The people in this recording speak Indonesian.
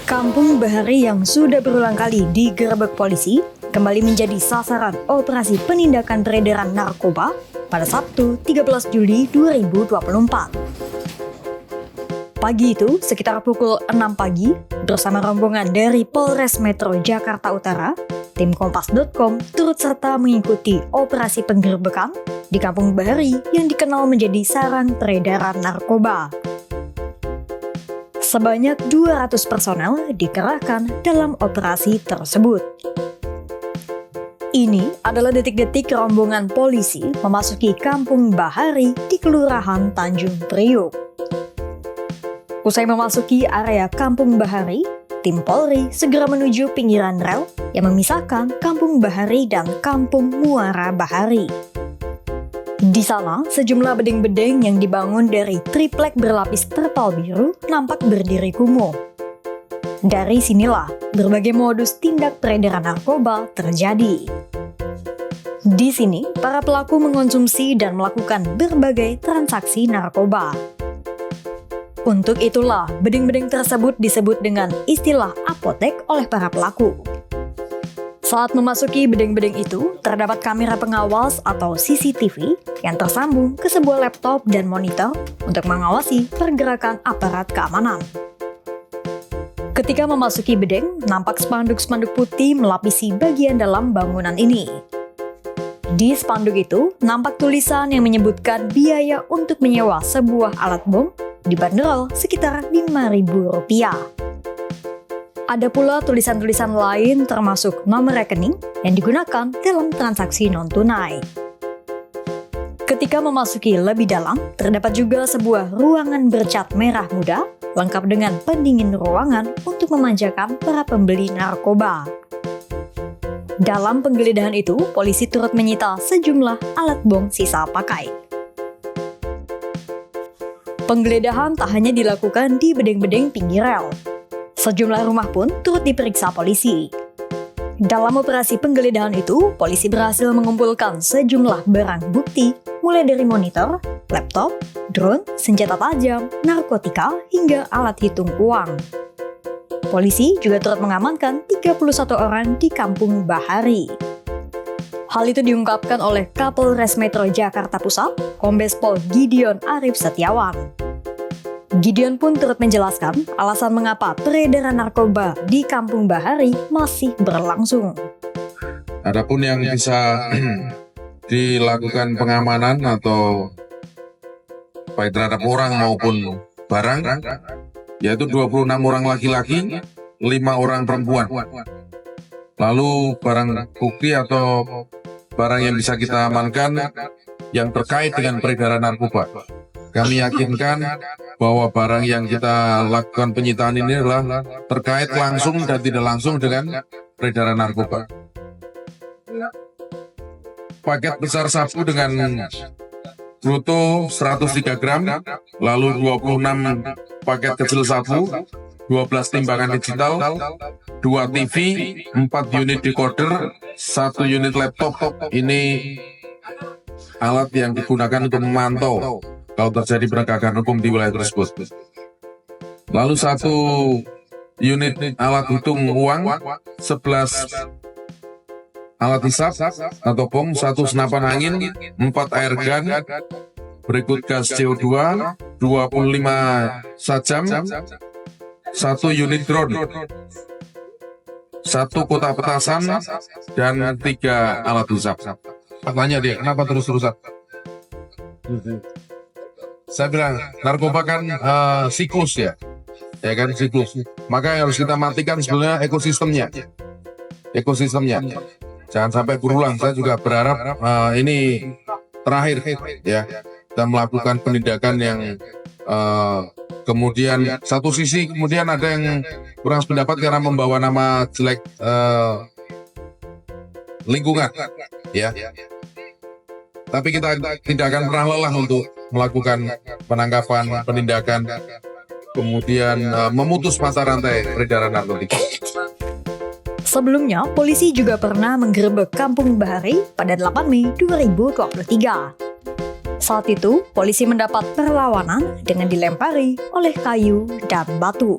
Kampung Bahari yang sudah berulang kali digerebek polisi kembali menjadi sasaran operasi penindakan peredaran narkoba pada Sabtu 13 Juli 2024. Pagi itu, sekitar pukul 6 pagi, bersama rombongan dari Polres Metro Jakarta Utara, tim Kompas.com turut serta mengikuti operasi penggerebekan di Kampung Bahari yang dikenal menjadi sarang peredaran narkoba. Sebanyak 200 personel dikerahkan dalam operasi tersebut. Ini adalah detik-detik rombongan polisi memasuki Kampung Bahari di Kelurahan Tanjung Priuk. Usai memasuki area Kampung Bahari, tim Polri segera menuju pinggiran rel yang memisahkan Kampung Bahari dan Kampung Muara Bahari. Di sana, sejumlah bedeng-bedeng yang dibangun dari triplek berlapis terpal biru nampak berdiri kumuh. Dari sinilah berbagai modus tindak peredaran narkoba terjadi. Di sini, para pelaku mengonsumsi dan melakukan berbagai transaksi narkoba. Untuk itulah, bedeng-bedeng tersebut disebut dengan istilah apotek oleh para pelaku. Saat memasuki bedeng-bedeng itu, terdapat kamera pengawas atau CCTV yang tersambung ke sebuah laptop dan monitor untuk mengawasi pergerakan aparat keamanan. Ketika memasuki bedeng, nampak spanduk-spanduk putih melapisi bagian dalam bangunan ini. Di spanduk itu, nampak tulisan yang menyebutkan biaya untuk menyewa sebuah alat bom dibanderol sekitar Rp5.000. Ada pula tulisan-tulisan lain termasuk nomor rekening yang digunakan dalam transaksi non-tunai. Ketika memasuki lebih dalam, terdapat juga sebuah ruangan bercat merah muda lengkap dengan pendingin ruangan untuk memanjakan para pembeli narkoba. Dalam penggeledahan itu, polisi turut menyita sejumlah alat bom sisa pakai. Penggeledahan tak hanya dilakukan di bedeng-bedeng pinggir rel. Sejumlah rumah pun turut diperiksa polisi. Dalam operasi penggeledahan itu, polisi berhasil mengumpulkan sejumlah barang bukti, mulai dari monitor, laptop, drone, senjata tajam, narkotika, hingga alat hitung uang. Polisi juga turut mengamankan 31 orang di Kampung Bahari. Hal itu diungkapkan oleh Kapolres Metro Jakarta Pusat, Kombes Pol Gideon Arif Setiawan. Gideon pun turut menjelaskan alasan mengapa peredaran narkoba di Kampung Bahari masih berlangsung. Adapun yang bisa dilakukan pengamanan atau baik terhadap orang maupun barang, yaitu 26 orang laki-laki, 5 orang perempuan. Lalu barang bukti atau barang yang bisa kita amankan yang terkait dengan peredaran narkoba. Kami yakinkan bahwa barang yang kita lakukan penyitaan ini adalah terkait langsung dan tidak langsung dengan peredaran narkoba. Paket besar sabu dengan bruto 103 gram, lalu 26 paket kecil sabu, 12 timbangan digital, 2 TV, 4 unit decoder, 1 unit laptop. Ini alat yang digunakan untuk memantau kalau terjadi penegakan hukum di wilayah tersebut. Lalu 1 unit alat hitung uang, 11 alat hisap atau bom, 1 senapan angin, 4 air gun, berikut gas CO2, 25 sajam, 1 unit drone, 1 kotak petasan, dan 3 alat hisap. Tanya dia, kenapa terus-terusan? Saya bilang, narkoba kan siklus ya kan siklus. Maka yang harus kita matikan sebenarnya ekosistemnya. Jangan sampai berulang. Saya juga berharap ini terakhir ya. Kita melakukan penindakan yang kemudian satu sisi kemudian ada yang kurang pendapat karena membawa nama jelek lingkungan ya. Tapi kita tidak akan pernah lelah untuk melakukan penangkapan, penindakan, kemudian memutus mata rantai peredaran narkotika. Sebelumnya, polisi juga pernah menggerebek Kampung Bahari pada 8 Mei 2023. Saat itu, polisi mendapat perlawanan dengan dilempari oleh kayu dan batu.